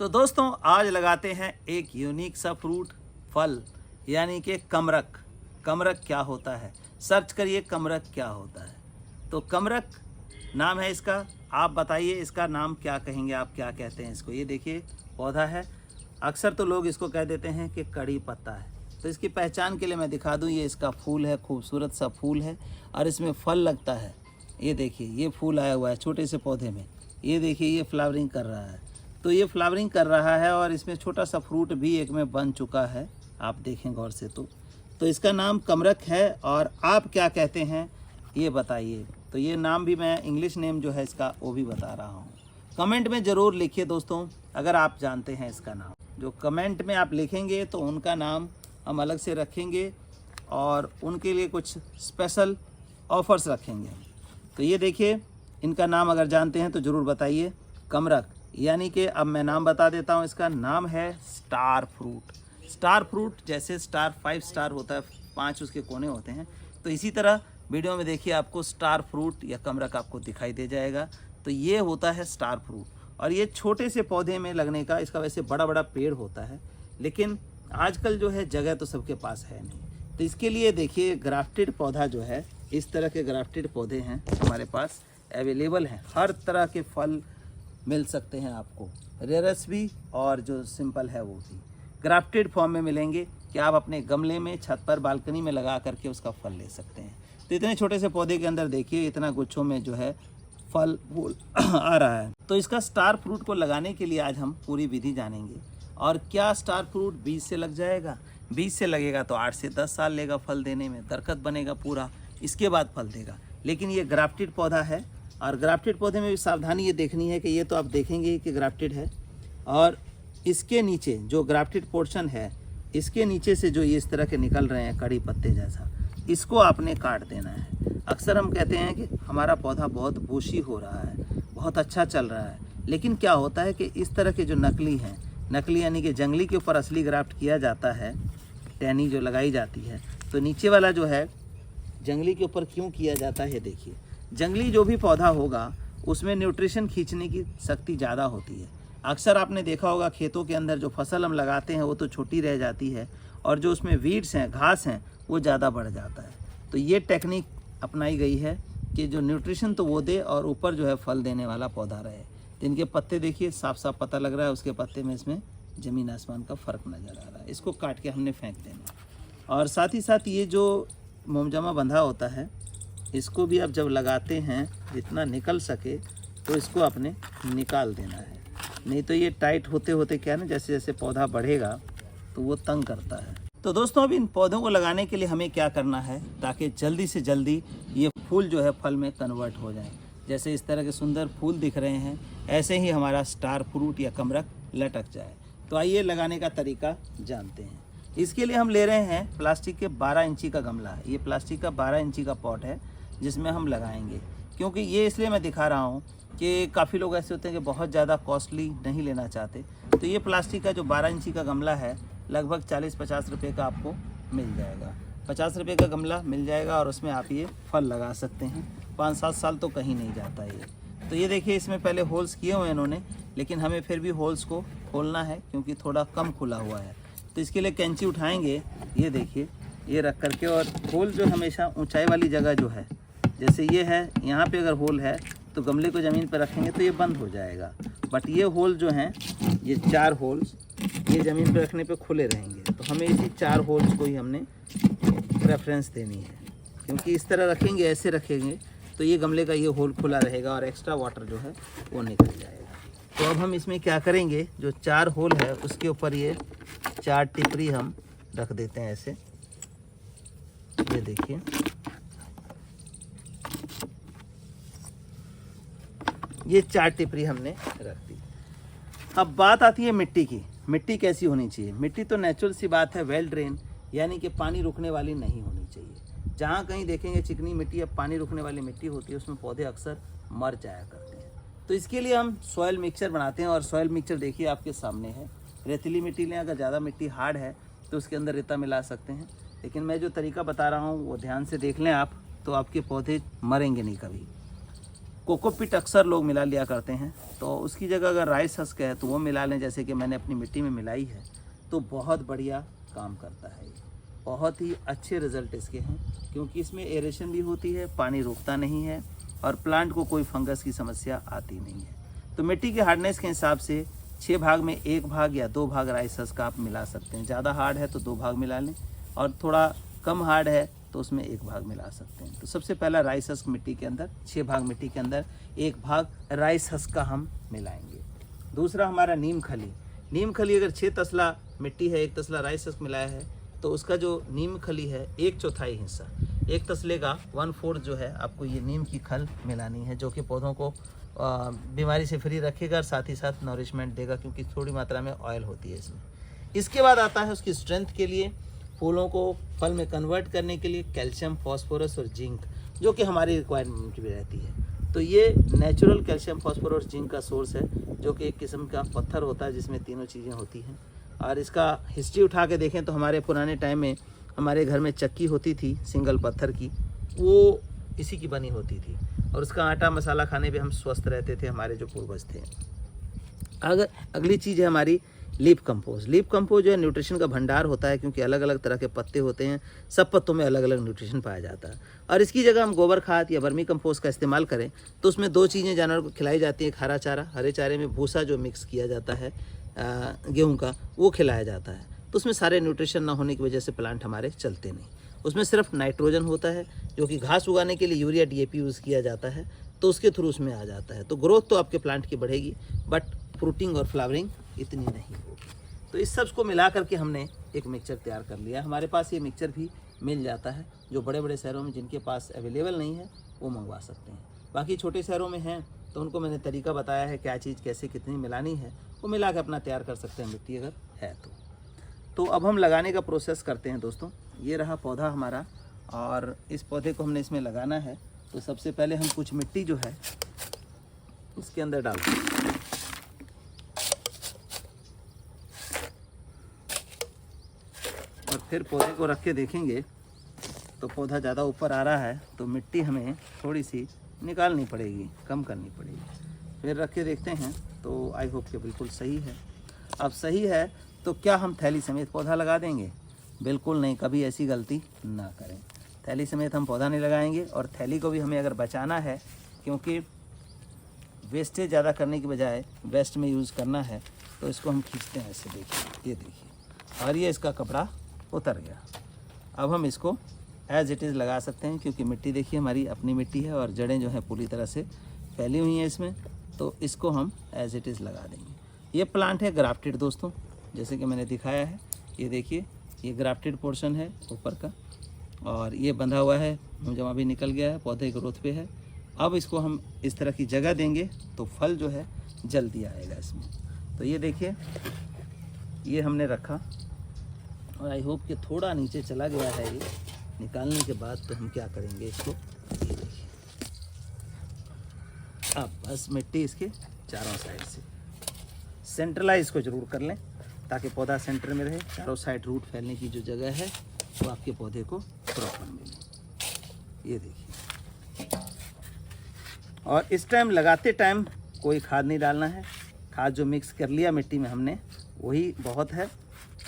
तो दोस्तों आज लगाते हैं एक यूनिक सा फ्रूट फल यानी कि कमरक। कमरक क्या होता है, सर्च करिए कमरक क्या होता है। तो कमरक नाम है इसका। आप बताइए इसका नाम क्या कहेंगे, आप क्या कहते हैं इसको। ये देखिए पौधा है, अक्सर तो लोग इसको कह देते हैं कि कड़ी पत्ता है। तो इसकी पहचान के लिए मैं दिखा दूं, ये इसका फूल है, खूबसूरत सा फूल है और इसमें फल लगता है। ये देखिए ये फूल आया हुआ है छोटे से पौधे में। ये देखिए ये फ्लावरिंग कर रहा है, तो ये फ्लावरिंग कर रहा है और इसमें छोटा सा फ्रूट भी एक में बन चुका है। आप देखें गौर से तो इसका नाम कमरक है। और आप क्या कहते हैं ये बताइए। तो ये नाम भी मैं इंग्लिश नेम जो है इसका वो भी बता रहा हूँ। कमेंट में ज़रूर लिखिए दोस्तों अगर आप जानते हैं इसका नाम। जो कमेंट में आप लिखेंगे तो उनका नाम हम अलग से रखेंगे और उनके लिए कुछ स्पेशल ऑफर्स रखेंगे। तो ये देखिए इनका नाम अगर जानते हैं तो ज़रूर बताइए। कमरक यानी कि अब मैं नाम बता देता हूँ, इसका नाम है स्टार फ्रूट। स्टार फ्रूट जैसे स्टार 5 स्टार होता है, 5 उसके कोने होते हैं, तो इसी तरह वीडियो में देखिए आपको स्टार फ्रूट या कमरक आपको दिखाई दे जाएगा। तो ये होता है स्टार फ्रूट और ये छोटे से पौधे में लगने का, इसका वैसे बड़ा बड़ा पेड़ होता है लेकिन आजकल जो है जगह तो सबके पास है नहीं। तो इसके लिए देखिए ग्राफ्टेड पौधा जो है, इस तरह के ग्राफ्टेड पौधे हैं हमारे पास अवेलेबल हैं। हर तरह के फल मिल सकते हैं आपको, रेयरस भी और जो सिंपल है वो भी ग्राफ्टेड फॉर्म में मिलेंगे कि आप अपने गमले में, छत पर, बालकनी में लगा करके उसका फल ले सकते हैं। तो इतने छोटे से पौधे के अंदर देखिए इतना गुच्छों में जो है फल फूल आ रहा है। तो इसका स्टार फ्रूट को लगाने के लिए आज हम पूरी विधि जानेंगे। और क्या स्टार फ्रूट बीज से लग जाएगा? बीज से लगेगा तो 8 से 10 साल लेगा फल देने में, दरख्त बनेगा पूरा, इसके बाद फल देगा। लेकिन ये ग्राफ्टेड पौधा है और ग्राफ्टेड पौधे में भी सावधानी ये देखनी है कि ये तो आप देखेंगे कि ग्राफ्टेड है और इसके नीचे जो ग्राफ्टेड पोर्शन है, इसके नीचे से जो ये इस तरह के निकल रहे हैं कड़ी पत्ते जैसा, इसको आपने काट देना है। अक्सर हम कहते हैं कि हमारा पौधा बहुत बूशी हो रहा है, बहुत अच्छा चल रहा है, लेकिन क्या होता है कि इस तरह के जो नकली हैं, नकली यानी कि जंगली के ऊपर असली ग्राफ्ट किया जाता है, टहनी जो लगाई जाती है, तो नीचे वाला जो है जंगली के ऊपर क्यों किया जाता है? देखिए जंगली जो भी पौधा होगा उसमें न्यूट्रिशन खींचने की शक्ति ज़्यादा होती है। अक्सर आपने देखा होगा खेतों के अंदर जो फसल हम लगाते हैं वो तो छोटी रह जाती है और जो उसमें वीड्स हैं, घास हैं, वो ज़्यादा बढ़ जाता है। तो ये टेक्निक अपनाई गई है कि जो न्यूट्रिशन तो वो दे और ऊपर जो है फल देने वाला पौधा रहे। तो इनके पत्ते देखिए साफ साफ पता लग रहा है उसके पत्ते में इसमें ज़मीन आसमान का फ़र्क नज़र आ रहा है। इसको काट के हमने फेंक देना। और साथ ही साथ ये जो मोमजामा बंधा होता है, इसको भी आप जब लगाते हैं जितना निकल सके तो इसको आपने निकाल देना है, नहीं तो ये टाइट होते होते क्या ना, जैसे जैसे पौधा बढ़ेगा तो वो तंग करता है। तो दोस्तों अब इन पौधों को लगाने के लिए हमें क्या करना है ताकि जल्दी से जल्दी ये फूल जो है फल में कन्वर्ट हो जाए। जैसे इस तरह के सुंदर फूल दिख रहे हैं, ऐसे ही हमारा स्टार फ्रूट या कमरक लटक जाए। तो आइए लगाने का तरीका जानते हैं। इसके लिए हम ले रहे हैं प्लास्टिक के 12 इंची का गमला। ये प्लास्टिक का 12 इंची का पॉट है जिसमें हम लगाएंगे। क्योंकि ये इसलिए मैं दिखा रहा हूँ कि काफ़ी लोग ऐसे होते हैं कि बहुत ज़्यादा कॉस्टली नहीं लेना चाहते। तो ये प्लास्टिक का जो 12 इंची का गमला है लगभग 40-50 रुपये का आपको मिल जाएगा। 50 रुपये का गमला मिल जाएगा और उसमें आप ये फल लगा सकते हैं। 5-7 साल तो कहीं नहीं जाता ये। तो ये देखिए इसमें पहले होल्स किए हुए हैं इन्होंने, लेकिन हमें फिर भी होल्स को खोलना है क्योंकि थोड़ा कम खुला हुआ है। तो इसके लिए कैंची उठाएंगे, ये देखिए ये रख करके, और होल जो हमेशा ऊंचाई वाली जगह जो है, जैसे ये है यहाँ पे अगर होल है तो गमले को ज़मीन पर रखेंगे तो ये बंद हो जाएगा। बट ये होल जो हैं, ये 4 होल्स ये ज़मीन पर रखने पे खुले रहेंगे। तो हमें इसी 4 होल्स को ही हमने प्रेफरेंस देनी है, क्योंकि इस तरह रखेंगे, ऐसे रखेंगे तो ये गमले का ये होल खुला रहेगा और एक्स्ट्रा वाटर जो है वो निकल जाएगा। तो अब हम इसमें क्या करेंगे, जो 4 होल है उसके ऊपर ये 4 टिपरी हम रख देते हैं ऐसे। ये देखिए ये 4 टिपरी हमने रख दी। अब बात आती है मिट्टी की। मिट्टी कैसी होनी चाहिए? मिट्टी तो नेचुरल सी बात है, वेल ड्रेन, यानी कि पानी रुकने वाली नहीं होनी चाहिए। जहाँ कहीं देखेंगे चिकनी मिट्टी या पानी रुकने वाली मिट्टी होती है उसमें पौधे अक्सर मर जाया करते हैं। तो इसके लिए हम सॉयल मिक्सचर बनाते हैं और सॉयल मिक्सचर देखिए आपके सामने है। रेतीली मिट्टी लें, अगर ज़्यादा मिट्टी हार्ड है तो उसके अंदर रेता मिला सकते हैं, लेकिन मैं जो तरीका बता रहा हूँ वो ध्यान से देख लें आप, तो आपके पौधे मरेंगे नहीं कभी। कोकोपीट अक्सर लोग मिला लिया करते हैं, तो उसकी जगह अगर राइस हस्क है तो वो मिला लें, जैसे कि मैंने अपनी मिट्टी में मिलाई है, तो बहुत बढ़िया काम करता है। ये बहुत ही अच्छे रिज़ल्ट इसके हैं, क्योंकि इसमें एरेशन भी होती है, पानी रुकता नहीं है और प्लांट को कोई फंगस की समस्या आती नहीं है। तो मिट्टी के हार्डनेस के हिसाब से 6 भाग में 1 भाग या 2 भाग राइस हस्क आप मिला सकते हैं। ज़्यादा हार्ड है तो 2 भाग मिला लें, और थोड़ा कम हार्ड है तो उसमें 1 भाग मिला सकते हैं। तो सबसे पहला राइस हस्क मिट्टी के अंदर 6 भाग मिट्टी के अंदर 1 भाग राइस हस्क का हम मिलाएंगे। दूसरा हमारा नीम खली। नीम खली अगर 6 तसला मिट्टी है, 1 तसला राइस हस्क मिलाया है, तो उसका जो नीम खली है 1/4 हिस्सा, 1 तसले का 1/4 जो है आपको ये नीम की खल मिलानी है, जो कि पौधों को बीमारी से फ्री रखेगा और साथ ही साथ नॉरिशमेंट देगा, क्योंकि थोड़ी मात्रा में ऑयल होती है इसमें। इसके बाद आता है उसकी स्ट्रेंथ के लिए, फूलों को फल में कन्वर्ट करने के लिए कैल्शियम, फास्फोरस और जिंक, जो कि हमारी रिक्वायरमेंट भी रहती है। तो ये नेचुरल कैल्शियम, फास्फोरस और जिंक का सोर्स है, जो कि एक किस्म का पत्थर होता है जिसमें तीनों चीज़ें होती हैं। और इसका हिस्ट्री उठा के देखें तो हमारे पुराने टाइम में हमारे घर में चक्की होती थी सिंगल पत्थर की, वो इसी की बनी होती थी, और उसका आटा मसाला खाने पे हम स्वस्थ रहते थे, हमारे जो पूर्वज थे। अगली चीज़ है हमारी लीफ कंपोज। लीफ कंपोज जो है न्यूट्रिशन का भंडार होता है, क्योंकि अलग अलग तरह के पत्ते होते हैं, सब पत्तों में अलग अलग न्यूट्रिशन पाया जाता है। और इसकी जगह हम गोबर खाद या वर्मी कंपोस्ट का इस्तेमाल करें तो उसमें 2 चीज़ें जानवर को खिलाई जाती हैं। हरा चारा, हरे चारे में भूसा जो मिक्स किया जाता है गेहूं का, वो खिलाया जाता है। तो उसमें सारे न्यूट्रिशन ना होने की वजह से प्लांट हमारे चलते नहीं। उसमें सिर्फ नाइट्रोजन होता है, जो कि घास उगाने के लिए यूरिया DAP यूज़ किया जाता है, तो उसके थ्रू उसमें आ जाता है। तो ग्रोथ तो आपके प्लांट की बढ़ेगी, बट फ्रूटिंग और फ्लावरिंग इतनी नहीं होगी। तो इस सब को मिला करके हमने एक मिक्सचर तैयार कर लिया। हमारे पास ये मिक्सचर भी मिल जाता है, जो बड़े बड़े शहरों में जिनके पास अवेलेबल नहीं है वो मंगवा सकते हैं। बाकी छोटे शहरों में हैं तो उनको मैंने तरीका बताया है, क्या चीज़ कैसे कितनी मिलानी है, वो मिला के अपना तैयार कर सकते हैं मिट्टी अगर है तो अब हम लगाने का प्रोसेस करते हैं दोस्तों। ये रहा पौधा हमारा, और इस पौधे को हमने इसमें लगाना है। तो सबसे पहले हम कुछ मिट्टी जो है इसके अंदर डालते हैं, और फिर पौधे को रख के देखेंगे तो पौधा ज़्यादा ऊपर आ रहा है, तो मिट्टी हमें थोड़ी सी निकालनी पड़ेगी, कम करनी पड़ेगी। फिर रख के देखते हैं, तो आई होप कि बिल्कुल सही है। अब सही है तो क्या हम थैली समेत पौधा लगा देंगे? बिल्कुल नहीं, कभी ऐसी गलती ना करें। थैली समेत हम पौधा नहीं लगाएंगे, और थैली को भी हमें अगर बचाना है, क्योंकि वेस्टेज ज़्यादा करने की बजाय बेस्ट में यूज़ करना है, तो इसको हम खींचते हैं ऐसे, देखिए, ये देखिए, और ये इसका कपड़ा उतर गया। अब हम इसको एज़ इट इज़ लगा सकते हैं, क्योंकि मिट्टी देखिए हमारी अपनी मिट्टी है और जड़ें जो हैं पूरी तरह से फैली हुई हैं इसमें, तो इसको हम एज़ इट इज़ लगा देंगे। ये प्लांट है ग्राफ्टेड दोस्तों, जैसे कि मैंने दिखाया है। ये देखिए, ये ग्राफ्टेड पोर्शन है ऊपर का, और ये बंधा हुआ है, जमा भी निकल गया है, पौधे ग्रोथ पे है। अब इसको हम इस तरह की जगह देंगे तो फल जो है जल्दी आएगा इसमें। तो ये देखिए, ये हमने रखा, और आई होप कि थोड़ा नीचे चला गया है। ये निकालने के बाद तो हम क्या करेंगे इसको, ये देखिए, अब बस मिट्टी इसके चारों साइड से सेंट्रलाइज को जरूर कर लें, ताकि पौधा सेंटर में रहे। चारों साइड रूट फैलने की जो जगह है वो आपके पौधे को प्रॉपर मिले। ये देखिए, और इस टाइम लगाते टाइम कोई खाद नहीं डालना है। खाद जो मिक्स कर लिया मिट्टी में हमने वही बहुत है।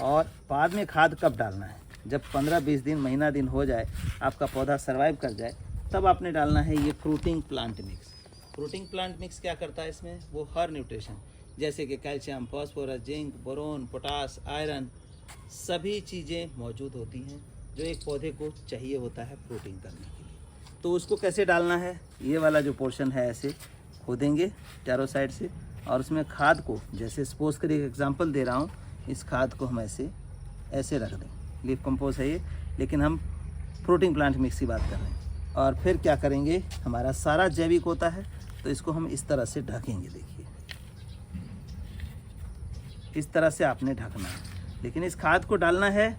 और बाद में खाद कब डालना है? जब 15-20 दिन, महीना दिन हो जाए, आपका पौधा सर्वाइव कर जाए, तब आपने डालना है ये fruiting plant mix. Fruiting plant mix क्या करता है इसमें? वो हर न्यूट्रिशन, जैसे कि calcium, phosphorus, zinc, boron, potash, iron, सभी चीज़ें मौजूद होती हैं जो एक पौधे को चाहिए होता है फ्रूटिंग करने के लिए। तो उसको कैसे डालना है? ये वाला जो पोर्शन है ऐसे खोदेंगे चारों साइड से, और उसमें खाद को, जैसे सपोज करिए एक एग्जांपल दे रहा हूँ, इस खाद को हम ऐसे रख दें। लीफ कंपोज है ये, लेकिन हम फ्रूटिंग प्लांट मिक्स की बात कर रहे हैं। और फिर क्या करेंगे, हमारा सारा जैविक होता है, तो इसको हम इस तरह से ढकेंगे। देखिए, इस तरह से आपने ढकना है। लेकिन इस खाद को डालना है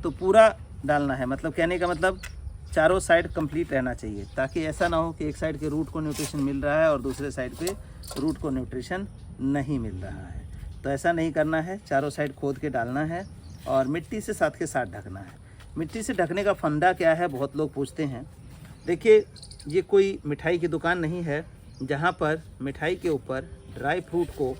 तो पूरा डालना है, मतलब कहने का मतलब चारों साइड कंप्लीट रहना चाहिए, ताकि ऐसा ना हो कि एक साइड के रूट को न्यूट्रिशन मिल रहा है और दूसरे साइड पे रूट को न्यूट्रिशन नहीं मिल रहा है। तो ऐसा नहीं करना है, चारों साइड खोद के डालना है और मिट्टी से साथ के साथ ढकना है। मिट्टी से ढकने का फंडा क्या है, बहुत लोग पूछते हैं। देखिए, ये कोई मिठाई की दुकान नहीं है जहाँ पर मिठाई के ऊपर ड्राई फ्रूट को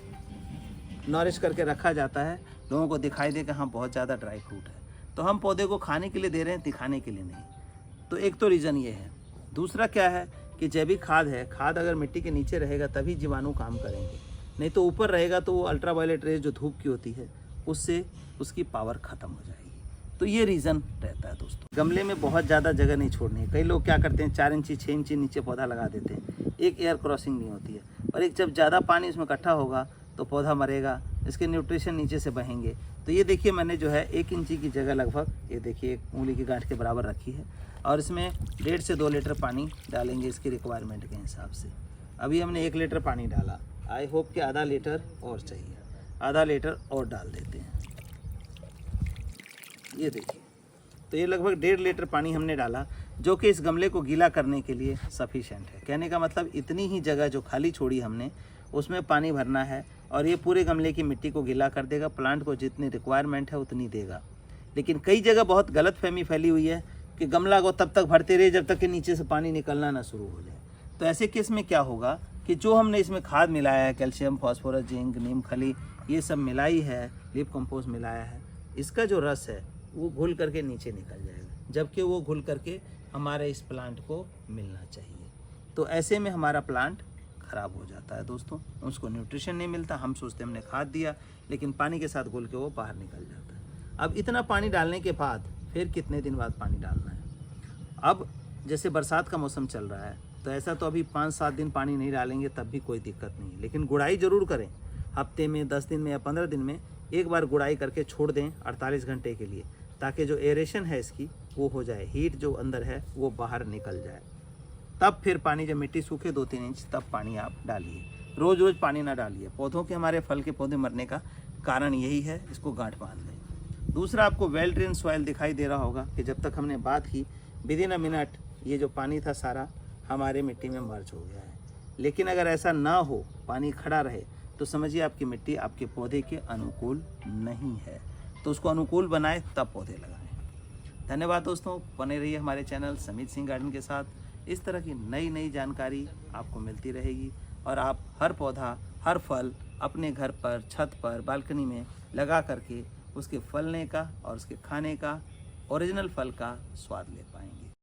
नॉरिश करके रखा जाता है, लोगों को दिखाई दे कि हाँ बहुत ज़्यादा ड्राई फ्रूट है, तो हम पौधे को खाने के लिए दे रहे हैं, दिखाने के लिए नहीं। तो एक तो रीज़न ये है। दूसरा क्या है कि जैविक खाद है, खाद अगर मिट्टी के नीचे रहेगा तभी जीवाणु काम करेंगे, नहीं तो ऊपर रहेगा तो वो अल्ट्रावायलेट रेज जो धूप की होती है उससे उसकी पावर ख़त्म हो जाएगी। तो ये रीज़न रहता है दोस्तों। गमले में बहुत ज़्यादा जगह नहीं छोड़नी है। कई लोग क्या करते हैं 4 इंची 6 इंची नीचे पौधा लगा देते हैं, एक एयर क्रॉसिंग नहीं होती है, और एक जब ज़्यादा पानी इसमें इकट्ठा होगा तो पौधा मरेगा, इसके न्यूट्रिशन नीचे से बहेंगे। तो ये देखिए मैंने जो है 1 इंची की जगह लगभग, ये देखिए 1 उंगली की गांठ के बराबर रखी है, और इसमें 1.5 से 2 लीटर पानी डालेंगे इसकी रिक्वायरमेंट के हिसाब से। अभी हमने 1 लीटर पानी डाला, आई होप कि आधा लीटर और चाहिए, आधा लीटर और डाल देते हैं। ये देखिए, तो ये लगभग 1.5 लीटर पानी हमने डाला, जो कि इस गमले को गीला करने के लिए सफिशेंट है। कहने का मतलब इतनी ही जगह जो खाली छोड़ी हमने उसमें पानी भरना है, और ये पूरे गमले की मिट्टी को गीला कर देगा, प्लांट को जितनी रिक्वायरमेंट है उतनी देगा। लेकिन कई जगह बहुत गलतफहमी फैली हुई है कि गमला को तब तक भरते रहे जब तक कि नीचे से पानी निकलना ना शुरू हो जाए। तो ऐसे केस में क्या होगा कि जो हमने इसमें खाद मिलाया है, कैल्शियम, फास्फोरस, जिंक, नीम खली, ये सब मिलाई है, लीफ कंपोस्ट मिलाया है, इसका जो रस है वो घुल करके नीचे निकल जाएगा, जबकि वो घुल करके हमारे इस प्लांट को मिलना चाहिए। तो ऐसे में हमारा प्लांट ख़राब हो जाता है दोस्तों, उसको न्यूट्रिशन नहीं मिलता। हम सोचते हमने खाद दिया, लेकिन पानी के साथ घुल के वो बाहर निकल जाता है। अब इतना पानी डालने के बाद फिर कितने दिन बाद पानी डालना है? अब जैसे बरसात का मौसम चल रहा है, तो ऐसा तो अभी 5-7 दिन पानी नहीं डालेंगे तब भी कोई दिक्कत नहीं है, लेकिन गुड़ाई ज़रूर करें। हफ्ते में, 10 दिन में या 15 दिन में एक बार गुड़ाई करके छोड़ दें 48 घंटे के लिए, ताकि जो एरेशन है इसकी वो हो जाए, हीट जो अंदर है वो बाहर निकल जाए। तब फिर पानी, जब मिट्टी सूखे 2-3 इंच, तब पानी आप डालिए। रोज़ रोज़ पानी ना डालिए। पौधों के, हमारे फल के पौधे मरने का कारण यही है, इसको गांठ बांध लें। दूसरा, आपको वेल ड्रेन सॉइल दिखाई दे रहा होगा कि जब तक हमने बात की विदिन अ मिनट ये जो पानी था सारा हमारे मिट्टी में मर्ज हो गया है। लेकिन अगर ऐसा ना हो, पानी खड़ा रहे, तो समझिए आपकी मिट्टी आपके पौधे के अनुकूल नहीं है। तो उसको अनुकूल बनाए तब पौधे लगाएं। धन्यवाद दोस्तों, बने रहिए हमारे चैनल समित सिंह गार्डन के साथ। इस तरह की नई नई जानकारी आपको मिलती रहेगी, और आप हर पौधा, हर फल अपने घर पर, छत पर, बालकनी में लगा करके उसके फलने का और उसके खाने का, ओरिजिनल फल का स्वाद ले पाएंगे।